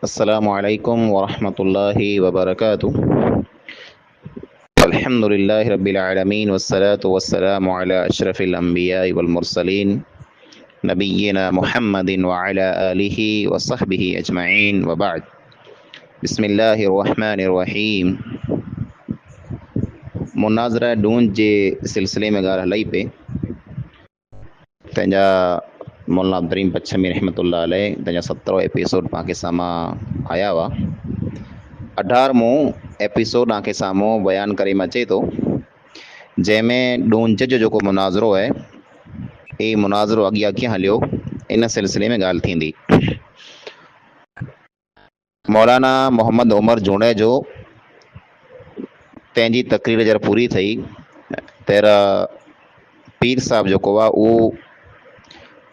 अस्सलामु अलैकुम वरहमतुल्लाहि वबरकातुह। अल्हम्दुलिल्लाहि रब्बिल आलमीन वस्सलातु वस्सलामु अला अशरफिल अंबियाइ वल मुरसलीन नबिय्यिना मुहम्मदिन व अला आलिहि व सहबिहि अजमईन व बाद। बिस्मिल्लाहिर रहमानिर रहीम। मुनाज़रा डूंज जे सिलसिले में ॻाल्हि हलई पे तंहिंजा मौलाना अब्दुर्रहीम पच्छमी रहमतुल्लाह अलैह तंहिंजा 17 एपिसोड पाण खे साम्हूं आया हुआ। 18वां एपिसोड आंखे साम्हूं बयानु करे अचे थो, जंहिंमें डूंज जो जेको मुनाज़रो आहे ही मुनाज़रो अॻियां कीअं हलियो इन सिलसिले में ॻाल्हि थींदी। मौलाना मोहम्मद उमर जूणे जो तंहिंजी तकरीर जरा पूरी थी तेरा पीर साहब जेको आहे उहो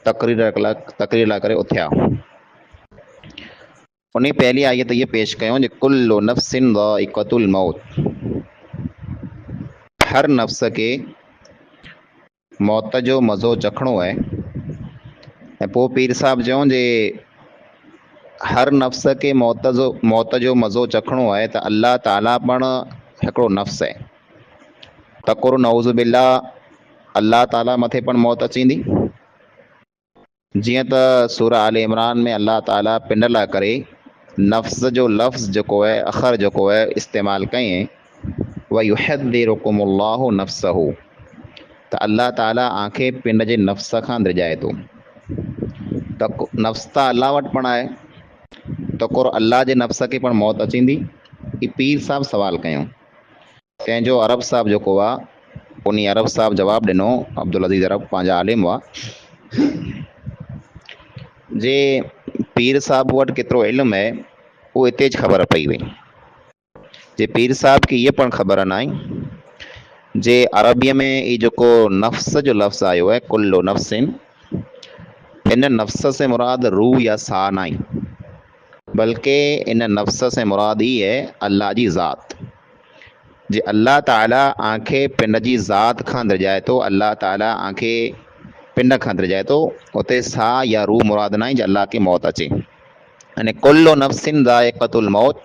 तकरीर लाइ करे उथिया। उन पहली आयत ये पेश कयूं जो कुल्लु नफ्सिन ज़ाइक़तुल मौत, हर नफ्स के मौत जो मज़ो चखणो है। ऐं पोइ पीर साहब चयूं जे हर नफ्स के मौत जो मज़ो चखणो है त अल्लाह ताला पण हिकिड़ो नफ्स है। तकुर नऊज़ बिल्ला अल्लाह ताला मथे पण मौत अचींदी। जीअं त सूरह आल इमरान में अल्लाह ताला पिंड लाइ करे नफ्स जो लफ़्ज़ जेको है अख़र जेको है इस्तेमालु कयईं व युहद्दिरुकुमुल्लाहु नफ्सहू, त अल्लाह ताला आंखे पिंड जे नफ्स खां द्रिजाए थो। त नफ्स त अल्लाह वटि पण आहे, तकुर अल्लाह जे नफ्स खे पण मौत अचींदी। ही पीर साहब सवाल कयूं, तंहिंजो अरब साहब जेको आहे उन अरब साहब जवाबु ॾिनो, अब्दुल अज़ीज़ अरब पंहिंजा आलिम हुआ, जे पीर साहब वटि केतिरो इल्मु आहे उहो हिते ज ख़बर पई वई। जे पीर साहब खे इहे पण ख़बर न आहे जे अरबीअ में ही जेको नफ्स जो लफ़्ज़ आयो है कुल्लु नफ्सिन, इन नफ्स से मुराद रूह या साह न आई, बल्कि इन नफ्स से मुराद ही है अल्लाह जी ज़ात। जे अल्लाह ताला आंखे पिंड जी ज़ात खां द्रिजाए थो, अल्लाह ताला आंखे पिंड खां द्रिजाए थो, उते साह या रूह मुराद न आहे जे अल्लाह खे मौत अचे। अने कुल्लु नफ्सिन ज़ाइक़तुल मौत,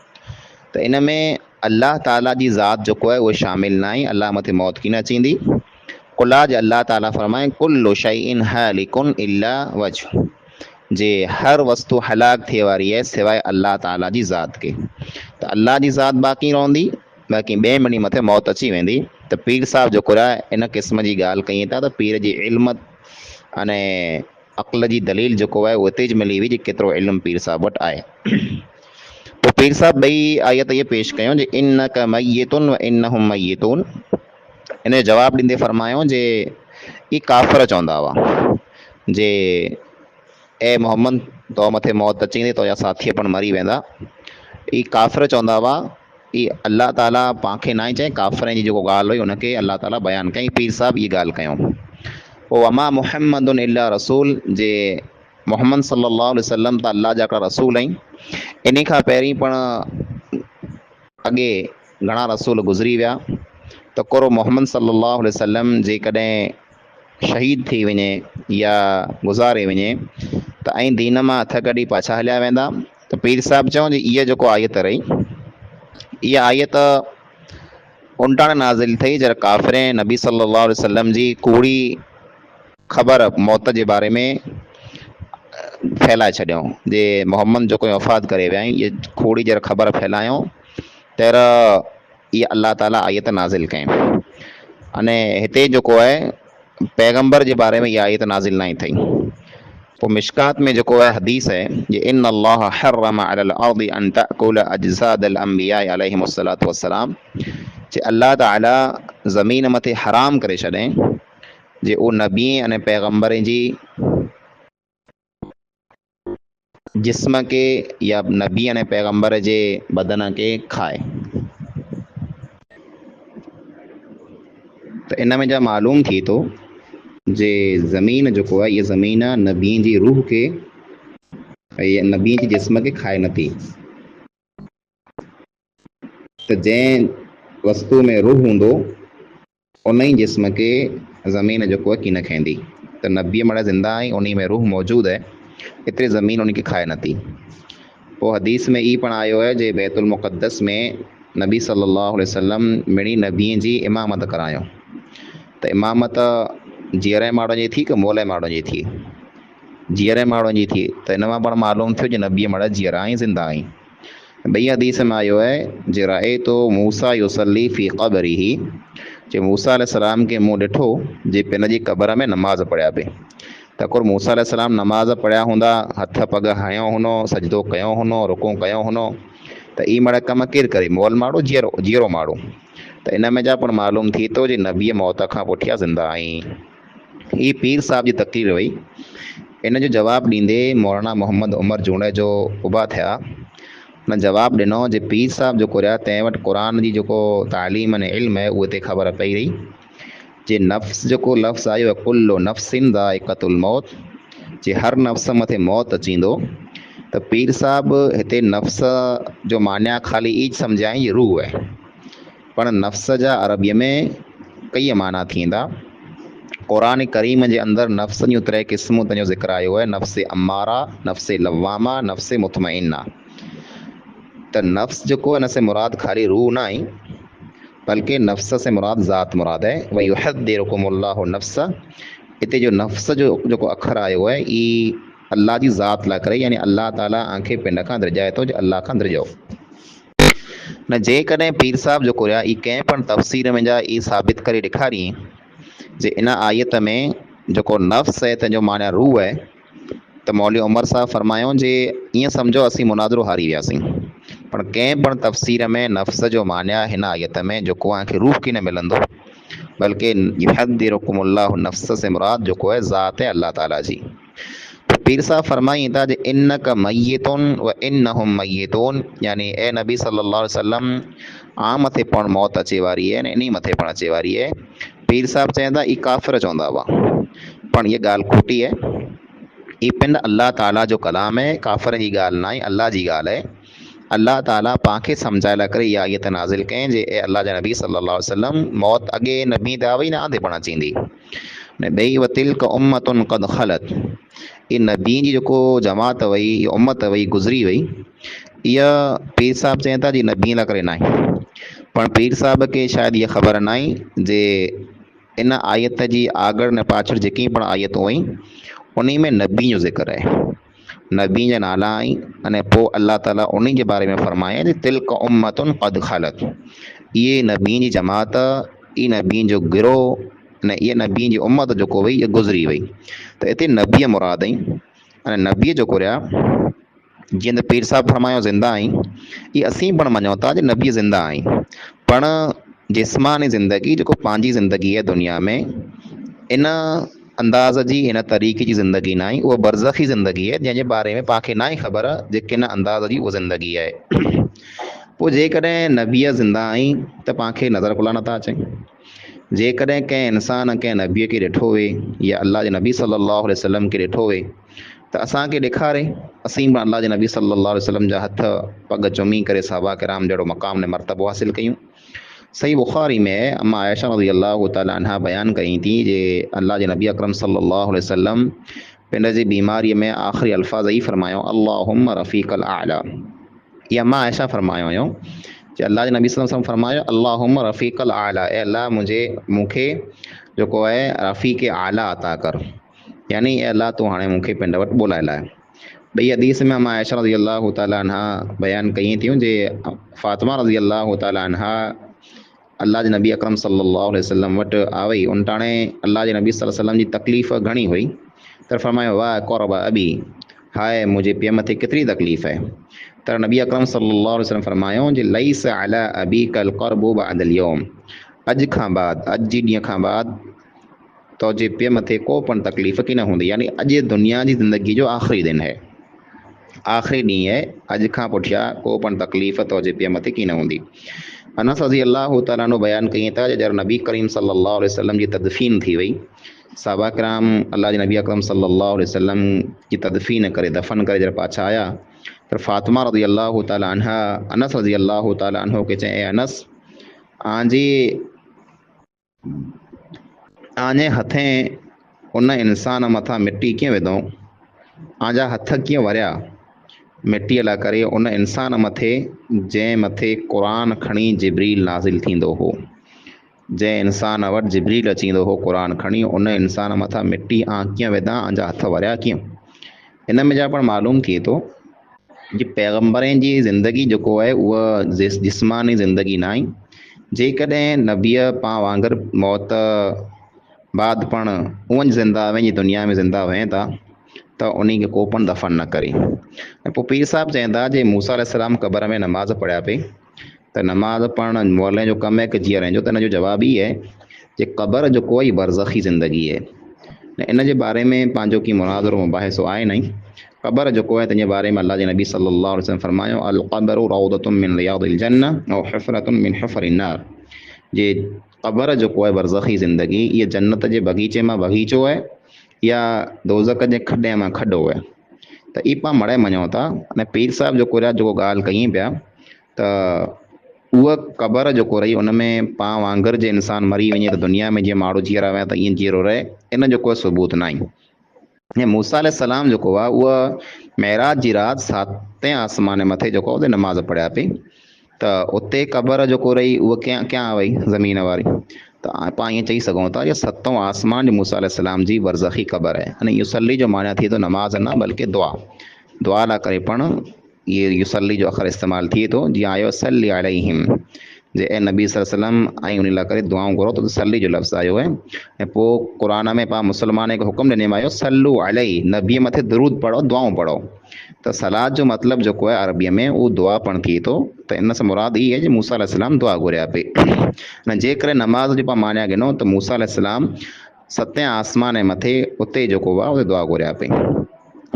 त इन में अल्लाह ताला जी ज़ात जेको आहे उहो शामिल न आहे, अल्लाह मथे मौत की न अचींदी। कुला जे अल्लाह ताला फरमाए कुल्लु शैइन हालिकुन इल्ला वजह, जे हर वस्तु हलाक थिए वारी है सिवाय अल्लाह ताला जी ज़ात के। त अल्लाह जी ज़ात बाक़ी रहंदी, बाक़ी ॿिए ॿिनी मथे मौत अची वेंदी। त पीर साहब जेको आहे इन क़िस्म जी ॻाल्हि कई था त पीर जी इल्म अने अक़ल जी दलील जेको आहे उहो हिते ज मिली हुई जे केतिरो इल्मु पीर साहब वटि आहे। पोइ पीर साहब ॿई आयत इहे पेश कयूं जे इन्नक मय्यितुन व इन्नहुम मय्यितून। इन जो जवाबु ॾींदे फरमायूं जे ई काफ़िर चवंदा हुआ जे ए मोहम्मद तो मथे मौत अचींदी, तो या साथी पण मरी वेंदा। ई काफ़िर चवंदा हुआ, ई अल्लाह ताला पांखे न चई, काफ़िरनि जी जेको ॻाल्हि हुई उनखे अल्लाह ताला बयानु कई। पीर साहब इहा ॻाल्हि कयूं। पोइ वमा मुहम्मदुन इल्ला रसूल, जे मोहम्मद सल्लल्लाहु अलैहि वसल्लम त अल्लाह जा हिकिड़ा रसूल आहिनि। इन खां पहिरीं पण अॻे घणा रसूल गुज़री विया। त कोरो मोहम्मद सल्लल्लाहु अलैहि वसल्लम जेकॾहिं शहीद थी वञे या गुज़ारे वञे त ऐं दीन मां हथ कढी पाछा हलिया वेंदा। त पीर साहब चऊं जे इहा जेको आयत रही, इहा आयत उल्टाणे नाज़िल थी जॾहिं काफ़िर नबी सल्लल्लाहु अलैहि वसल्लम जी कूड़ी ख़बर मौत जे बारे में फैलाए छॾियऊं जे मोहम्मद जेको वफ़ात करे विया आहिनि, इहे कूड़ी जॾहिं ख़बर फैलायूं तर इहा अल्लाह ताला आयत नाज़िल कयूं। अने हिते जेको आहे पैगंबर जे बारे में इहा आयत नाज़िल न थी। पोइ मिशकात में जेको आहे हदीस है जे इन अल्लाह हर्रम अलल अर्दि अन तअकुल अजसादल अंबिया अलैहिमुस्सलातु वस्सलाम, जे अल्लाह ताला ज़मीन मथे हराम करे छॾे जे उहो नबी अने पैगंबर जी जिस्म के या नबी अने पैगंबर जे बदन के खाए। त इन में जा मालूम थी थो जे ज़मीन जेको आहे इहा ज़मीन नबी जी रूह के ऐं नबी जी जिस्म खे खाए नथी। त जंहिं वस्तु में रूह हूंदो उन ई जिस्म के ज़मीन जेको आहे की न खाईंदी। त नबी मड़ा ज़िंदा आई, उन में रूह मौजूदु आहे, एतिरे ज़मीन उन खे खाए नथी। पोइ हदीस में ई पण आयो है जे बैतुल मुक़द्दस में नबी सल्लल्लाहु अलैहि वसल्लम मिणी नबीअ जी इमामत करायो। त इमामत जीअरे माण्हू जी थी कि मोले माण्हू जी थी? जीअरे माण्हू जी थी। त इन मां पाण मालूम थियो जे नबीअ माण्हू जीअरा ऐं ज़िंदा आई। ॿई हदीस में आयो है जे राए तो मूसा युसल्ली फ़ी क़ब्रिही, जे मूसा अलैहिस्सलाम के मूं ॾिठो जे पिन जी क़बर में नमाज़ पढ़िया पे। त कुर मूसा अलैहिस्सलाम नमाज़ पढ़िया हूंदा, हथ पग हयो हूंदो, सजदो कयो हूंदो, रुकू कयो हूंदो, त ई मड़ कम केरु करे? मोल माण्हू, जीअरो माण्हू। त इन में जा पण मालूम थी थो जे नबीअ मौत खां पुठियां ज़िंदा आई। ही पीर साहब जी तक़रीर हुई। इन जो जवाबु ॾींदे मौलाना मोहम्मद उमर जूणे जो उबा थिया। हुन जवाबु ॾिनो जे पीर साहब जेको रहिया तंहिं वटि क़ुरान जी जेको तालीम अने इल्म आहे उहे ते ख़बर पई रही जे नफ़्स जेको लफ़्ज़ आयो आहे कुल्लु नफ़्सिन ज़ाइक़तुल मौत, जे हर नफ़्स मथे मौत अचींदो। त पीर साहब हिते नफ़्स जो मान्या ख़ाली ई सम्झाई जे रूह आहे, पण नफ़्स जा अरबीअ में कई माना थींदा। क़ुरान करीम जे अंदरि नफ़्स जूं 3 क़िस्मूं जो ज़िक्र आयो आहे, नफ़्स अम्मारा, नफ़्स लवामा, नफ़्स मुतमइन्ना। त नफ़्स जेको इन से मुराद ख़ाली रूह न आई, बल्कि नफ़्स से मुराद ज़ात मुराद है। वही युहद्दिरुकुमुल्लाहु नफ़्स, हिते जो नफ़्स जो जेको अखर आयो आहे ई अल्लाह जी ज़ात लाइ करे, यानी अल्लाह ताला आंखे पिंड खां द्रिजाए थो, जे अल्लाह खां द्रिजो न। जेकॾहिं पीर साहब जेको रहिया ई कंहिं पण तफ़सीर में जा ई साबित करे ॾेखारी जे इन आयत में जेको नफ़्स आहे तंहिंजो माना रूह आहे, त मौलवी उमर साहब फरमायो जे ईअं सम्झो असीं मुनाज़रो हारी वियासीं। पण कंहिं पण तफ़सीर में नफ़्स जो माना हिन आयत में जेको आंखे रूह की न मिलंदो, बल्कि युहद्दिरुकुमुल्लाहु नफ़्स से मुराद जेको आहे ज़ात है अल्लाह ताला जी। पीर साहब फरमाई था जे इन्नक मय्यतुन व इन्नहुम मय्यतून, यानी ए नबी सल्लल्लाहु अलैहि वसल्लम आ मथे पण मौत अचे वारी है, इन मथे पण अचे वारी है। पीर साहब चवंदा ई काफ़िर चवंदा हुआ, पण ये ॻाल्हि खोटी है। ई पिंड अल्लाह ताला जो कलाम है, काफ़िर जी ॻाल्हि न आहे, अल्लाह जी ॻाल्हि है। अल्लाह ताला पांखे सम्झाए लाइ करे इहा आयत नाज़िल कयईं जे ए अल्लाह जा नबी सल्लल्लाहु अलैहि वसल्लम मौत अॻे नबी ते आवई न आंदे पण अचींदी। ने ॿई वतिल्क उम्मतुन क़द ख़लत, ई नबी जी जेको जमात वई, इहा उम्मत वई, गुज़री वई, इहा पीर साहब चवनि था जी नबी लाइ करे न आहे। पण पीर साहब खे शायदि इहा ख़बर न आई जे इन आयत जी आगड़ ने पाछड़ जेकी पण आयतूं हुई उन में नबी जो ज़िक्र आहे, नबी जा नाला आई, अने पोइ अल्लाह ताला उन जे बारे में फरमाए जे तिल्क उम्मतुन क़द ख़लत, इहे नबी जी जमात, ई नबी जो गिरोह, ने इहा नबी जी उम्मत जेको हुई इहा गुज़री वई। त हिते नबीअ मुराद आई। अने नबीअ जेको रहिया जीअं त पीर साहब फरमायो ज़िंदा आई, ई असीं पण मञूं था जे नबी ज़िंदा आई, पण जिस्मानी ज़िंदगी जेको पंहिंजी ज़िंदगी आहे दुनिया में, इन अंदाज़ जी, इन तरीक़े जी ज़िंदगी न आहे, उहा बरज़खी ज़िंदगी आहे जंहिंजे बारे में पाण खे न आहे ख़बर जे किन अंदाज़ जी उहा ज़िंदगी आहे। पोइ जेकॾहिं नबीअ ज़िंदा आई त पाण खे नज़र खुला नथा अचनि। जेकॾहिं कंहिं इंसान कंहिं नबीअ खे ॾिठो हुए या अल्लाह जे नबी सल्लल्लाहु अलैहि वसल्लम खे ॾिठो हुए त असांखे ॾेखारे, असीं बि अल्लाह जे नबी सल्लल्लाहु अलैहि वसल्लम जा हथ पग चुमी करे सहाबा किराम जहिड़ो मक़ाम ने मर्तबो हासिल कयूं। सही बुखारी में अम्मा आयशा रज़ी अल्लाह तआला अन्हा बयान कई थी जे अल्लाह जे नबी अकरम सल्लल्लाहु अलैहि वसल्लम पिंड जी बीमारीअ में आख़िरी अल्फाज़ ई फरमायो अल्लाहुम्मा रफ़ीक़ल आला। इहा अम्मा आयशा फरमायो हुयो जे अल्लाह जे नबी सल्लल्लाहु अलैहि वसल्लम फरमायो अल्लाहुम्मा रफ़ीक़ल आला, ए अल्लाह मूंखे जेको आहे रफ़ीक़ आला अता कर, यानी ए अल्लाह तूं हाणे मूंखे पिंड वटि ॿोलाए लाइ। ॿई हदीस में अम्मा आयशा रज़ी अल्लाह तआला अन्हा बयान कई थियूं जे फातिमा रज़ी अल्लाह तआला अन्हा अल्लाह जे नबी अकरम सल्लल्लाहु अलैहि वसल्लम वटि आवई। उन टाणे अल्लाह जे नबी सल्लल्लाहु अलैहि वसल्लम जी तकलीफ़ घणी हुई, त फरमायो वाह क़ुरब अबी, हाय मुंहिंजे पीउ मथे केतिरी तकलीफ़ आहे। त नबी अकरम सल्लल्लाहु अलैहि वसल्लम फरमायो जे लैस अला अबीकल क़ुरबु बअदल यौम, अॼु खां बाद, अॼु जी ॾींहं खां बाद तुंहिंजे पीउ मथे को पण तकलीफ़ की न हूंदी, यानी अॼु दुनिया जी ज़िंदगी जो आख़िरी दिन है, आख़िरी ॾींहुं आहे, अॼु खां पुठियां को पण तकलीफ़ तुंहिंजे पीउ मथे की न हूंदी। अनस रज़ी अल्लाह तआला अन्हु बयान कई था जॾहिं नबी करीम सल्लल्लाहु अलैहि वसल्लम जी तदफ़ीन थी वई, सहाबा किराम अल्लाह जे नबी अकरम सल्लल्लाहु अलैहि वसल्लम जी तदफ़ीन करे दफ़न करे जॾहिं पाछा आया त फातिमा रज़ी अल्लाह तआला अन्हा अनस रज़ी अल्लाह तआला अन्हु खे चई, ए अनस आजे हथें उन इंसान मथां मिटी कीअं विधो, आजा हथ कीअं वरिया मिटीअ लाइ करे उन इंसान मथे जंहिं मथे क़ुरान खणी जिब्रील नाज़िल थींदो हो, जंहिं इंसान वटि जिब्रील अचींदो हो क़ुरान खणी, उन इंसान मथां मिटी कीअं विधा, अंजा हथ वरिया कीअं। इन में जा पाण मालूम थिए थो कि पैगम्बरनि जी ज़िंदगी जेको आहे उहा जिस्मानी ज़िंदगी न आहे। जेकॾहिं नबीअ पाण वांगुरु मौत बाद पाण उअं ज़िंदा वञी दुनिया में ज़िंदा वञे था त उन खे को पण दफ़न न करे। ऐं पोइ पीर साहिबु चवंदा जे मूसा अलैहिस्सलाम क़बर में नमाज़ पढ़िया पे त नमाज़ पढ़णु मौले जो कमु आहे कि जीअं रहंदो, त हिन जो जवाबु ई आहे कि क़बर जेको आहे बरज़खी ज़िंदगी आहे। इन जे बारे में पंहिंजो की मुनाज़रो मुबाहिसो आहे न। क़बर जेको आहे तंहिंजे बारे में अल्लाह जे नबी सल्लल्लाहु अलैहि वसल्लम फरमायो अल क़बरु रौदतुम मिन रियादिल जन्नह औ हुफ़रतुम मिन हुफ़रिन नार। जे क़बर जेको आहे बरज़खी ज़िंदगी, इहा जन्नत जे बगीचे मां बगीचो आहे या दोज़ख जे खॾे मां खॾो आहे। त ई पाण मड़े मञूं था। अने पीर साहिबु जेको ॻाल्हि कई पिया त उहा क़बर जेको रही उन में पाण वांगुरु जे इंसान मरी वञे त दुनिया में जीअं माण्हू जीअं रहे त ईअं जीअरो रहे, इन जो कोई सबूत न आहे। ऐं मूसा अलैहिस्सलाम जेको आहे उहा महराज जी राति 7 आसमान मथे जेको उते नमाज़ पढ़िया पई त उते क़बर जेको रही उहा क्या वई ज़मीन वारी। त पाण ईअं चई सघूं था कि 7 आसमान जी मूसा अलैहिस्सलाम जी बरज़खी क़बर आहे। अने युसली जो माना थिए थो नमाज़ न बल्कि दुआ लाइ करे पण ये युसली जो अख़र इस्तेमालु थिए थो। जीअं आयो सल्ली अलैहिम, जे ए नबी सल्लल्लाहु अलैहि वसल्लम ऐं उन लाइ करे दुआऊं घुरो त सल्ली जो लफ़्ज़ आयो आहे। ऐं पोइ क़ुरान में पाण मुस्लमान खे हुकुम ॾिने आयो सल्लू अलैहि, नबीअ मथे दरूद पढ़ो, दुआऊं पढ़ो। त सलाद जो मतिलबु जेको आहे अरबीअ में उहो दुआ पण थिए थो। त इन सां मुराद ई आहे कि मूसा अलैहिस्सलाम दुआ घुरिया पे। ऐं जेकॾहिं नमाज़ जो पाण मानिया गिनो त मूसा अलैहिस्सलाम 7 आसमान जे मथे उते जेको आहे उते दुआ घुरिया पे।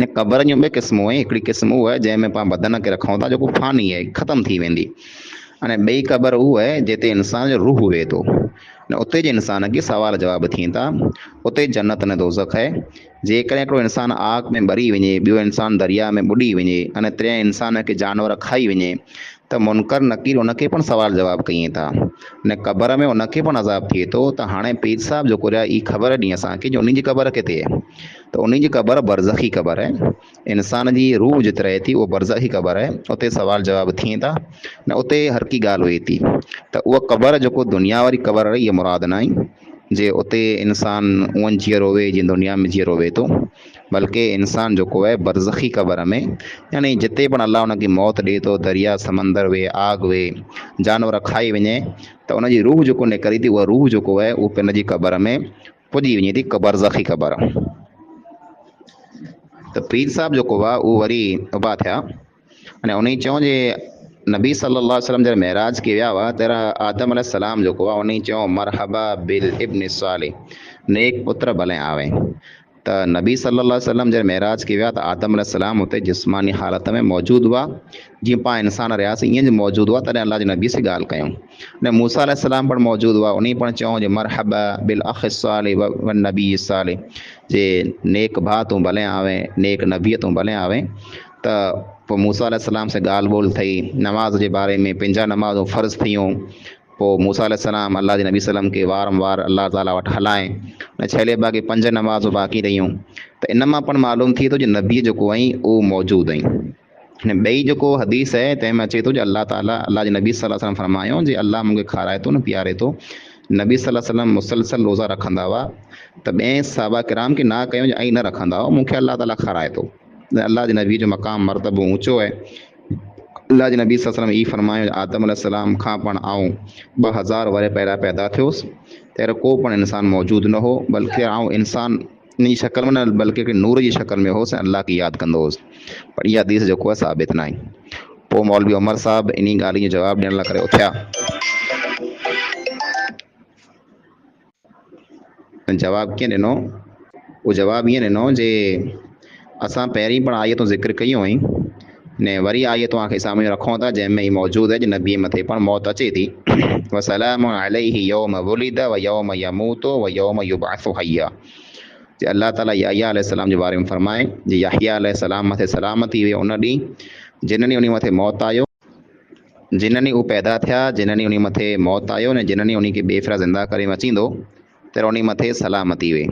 ऐं क़बर जूं ॿ क़िस्मूं आहिनि। हिकिड़ी क़िस्म उहा आहे जंहिंमें पाण बदन खे रखूं था जेको फानी आहे, ख़तमु थी वेंदी। अने ॿई क़बर उहा आहे जिते इंसान जो रूह वेहे थो। उते जे इंसान खे सवाल जवाब थियनि था। उते जन्नत न दोज़ख आहे। जेकॾहिं हिकिड़ो इंसानु आग में ॿरी वञे, ॿियो इंसानु दरिया में ॿुॾी वञे, अने टे इंसान खे जानवर खाई वञे त मुनकर नकीर उनखे पण सवाल जवाब कयूं था। ने क़बर में उनखे पण अज़ाब थिए थो। त हाणे पीर साहिबु जेको ई ख़बर ॾिनी असांखे जो उन जी क़बर किथे आहे। त उन जी क़बर बरज़खी क़बर आहे। इंसान जी रूह जिते रहे थी उहा बरज़खी क़बर आहे। उते सवाल जवाब थिए था न उते हर की ॻाल्हि हुए थी। त उहा क़बर जेको दुनिया वारी क़बर आहे इहा मुराद न आहे जे उते इंसान उअं जीअं रोवे जीअं दुनिया में जीअं रोवे थो, बल्कि इंसान जेको आहे बरज़खी क़बर में, यानी जिते पण अलाह उनखे मौत ॾिए थो, दरिया समंदर वे, आग वे, जानवर खाई वञे त उनजी रूह जेको निकिरे थी, उहा रूह जेको आहे उहो पिन जी क़बर में पुॼी वञे थी, बरज़खी क़बर। त पीर साहिबु जेको आहे उहो वरी उभा थिया। अने उन चयो जे नबी सल्लल्लाहु अलैहि वसल्लम जॾहिं महराज के विया हुआ त आदम अलैहिस्सलाम जेको आहे उन चयो मरहबा बिल इब्न सालिह, नेक पुत्र भले आवे। त नबी सल्लल्लाहु अलैहि वसल्लम जॾहिं महराज के विया त आदम अलैहिस्सलाम हुते जिस्मानी हालत में मौजूदु हुआ, जीअं पाण इंसान रहियासीं ईअं मौजूदु हुआ। तॾहिं अल्लाह जे नबी से ॻाल्हि कयूं। अने मूसा अलैहिस्सलाम पण मौजूदु हुआ, उन पण चयूं जे मरहबा बिल अख सालिह व नबी सालिह, जे नेक भाउ तूं भले आवे, नेक नबीअ तूं भले आवे। त पोइ मूसा अलैहिस्सलाम से ॻाल्हि ॿोल्हि थी नमाज़ जे बारे में, पंहिंजा नमाज़ूं फ़र्ज़ थियूं। पोइ मूसा अलैहिस्सलाम अल्लाह जे नबी सल्लम खे वारंवार अल्लाह ताला वटि हलाए ऐं छले बाक़ी 5 नमाज़ूं बाक़ी रहियूं। त इन मां पण मालूम थिए थो जो नबीअ जेको आई उहो मौजूदु आई। अने ॿई जेको हदीस आहे तंहिंमें अचे थो जो अल्लाह ताला अल्लाह जे नबी सल्लल्लाहु अलैहि वसल्लम फरमायो जे अल्लाह मूंखे खाराए थो न पीआरे थो। नबी सल्लल्लाहु अलैहि वसल्लम मुसलसल रोज़ा रखंदा हुआ त ॿिए सहाबा किराम खे ना कयूं ऐं न रखंदा हुआ, मूंखे अल्लाह ताला खाराए थो। अल्लाह जे नबी जो मक़ाम मरतबो ऊंचो आहे। अल्लाह जे नबी सल्लल्लाहु अलैहि वसल्लम ई फरमायो आदम अलैहिस्सलाम खां पण आऊं 2000 वरे पहिरियां पैदा थियुसि त अहिड़ो को पण इंसानु मौजूदु न हो, बल्कि आऊं इंसानु इन जी शक्ल में न बल्कि नूर जी शक्ल में होसि ऐं अल्लाह खे यादि कंदो हुउसि। पर इहा हदीस जेको आहे साबित न आहे। पोइ मौलवी उमर साहिबु इन ॻाल्हि जो जवाबु ॾियण लाइ करे उथिया। जवाबु कीअं ॾिनो? उहो जवाबु ईअं ॾिनो जे असां पहिरीं पण आयतूं ज़िक्र कयूं हुयूं ने वरी आयतूं तव्हांखे साम्हूं रखूं था जंहिंमें ई मौजूदु आहे जो नबीअ मथे पण मौत अचे थी। वसलाम अलैहि यौम वुलिद व यौम यमूत व यौम युबअसु हय्या। जे अल्लाह ताला याहिया अलैहिस्सलाम जे बारे में फरमाए जे याहिया अलैहिस्सलाम मथे सलामती हुई उन ॾींहुं जिन ॾींहुं उन मथे मौत आयो, जिन ॾींहुं उहे पैदा थिया, जिन ॾींहुं उन मथे मौत आयो ने जिन ॾींहुं उन खे ॿिए फेरा ज़िंदा करे अचींदो त उन मथे सलामती हुई।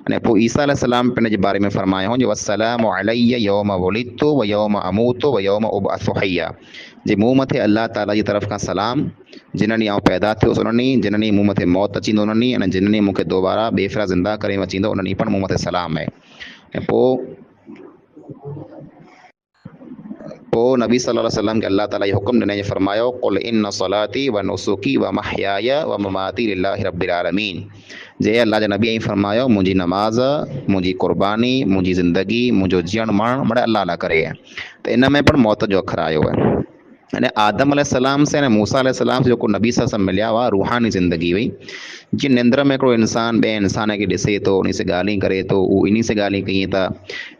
अने पोइ ईसा अलैहिस्सलाम पिण जे बारे में फरमायो जो वस्सलामु अलैया यौम वुलिदतु व यौम अमूतु व यौम उबअसु हय्या, जे मूं मथे अल्लाह ताला जी तरफ़ खां सलाम, जिन ॾींहुं आउं पैदा थियुसि उन ॾींहुं, जिन ॾींहुं मूं मथे मौत अचींदो उन ॾींहुं, अने जिन ॾींहुं मूंखे दोबारा ॿिए ज़िंदा करे अचींदो उन ॾींहुं पिणु मूं मथे सलाम आहे। ऐं पोइ नबी सल्लल्लाहु अलैहि वसल्लम खे अल्लाह ताला इहो हुकुम ॾिनई, फरमायो कुल इन्न सलाती व नुसुकी व महयाया व ममाती लिल्लाहि रब्बिल आलमीन, जे अल्लाह जे नबी ऐं फरमायो मुंहिंजी नमाज़, मुंहिंजी क़ुर्बानी, मुंहिंजी ज़िंदगी, मुंहिंजो जीअण मरण मड़े अल्लाह लाइ करे आहे। त इन में पिणु मौत जो अख़र आयो आहे। अने आदम अलैहिस्सलाम से ऐं मूसा अलैहिस्सलाम से जेको नबी सां मिलिया हुआ रूहानी ज़िंदगी हुई, जीअं निंद्र में हिकिड़ो इंसान ॿिए इंसान खे ॾिसे थो, उन से ॻाल्हि करे थो, उहो इन से ॻाल्हि कई था,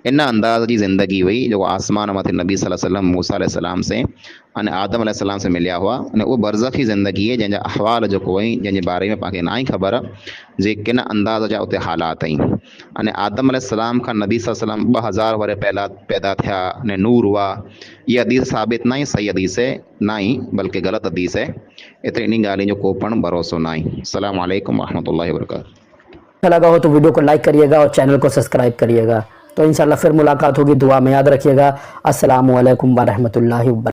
इन अंदाज़ जी ज़िंदगी हुई जेको आसमान मथे नबी सल्लल्लाहु अलैहि वसल्लम मूसा अलैहिस्सलाम से अने आदम अलैहिस्सलाम से मिलिया हुआ। अने उहो बरज़खी ज़िंदगी आहे जंहिंजा अहवाल जेको हुई, जंहिंजे बारे में पाण खे ना ई ख़बर जे किन अंदाज़ जा उते हालात आहिनि। अने आदम अलैहिस्सलाम खां नबी सल्लल्लाहु अलैहि वसल्लम 2000 वर पहला पैदा थिया अने नूर हुआ, इहा हदीस साबित न आहे, सही हदीस है ना ही बल्कि ग़लति हदीस है। एतिरी इन ॻाल्हियुनि जो को पण भरोसो न आहे। अस्सलामु अलैकुम रहमतुल्लाहि व बरकातुहू। अच्छा लगा हो तो वीडियो को लाइक करिएगा और चैनल को सब्सक्राइब करिएगा। तो इंशाल्लाह फिर मुलाकात होगी, दुआ में याद रखिएगा। अस्सलामु अलैकुम व रहमतुल्लाहि व बरकातुहू।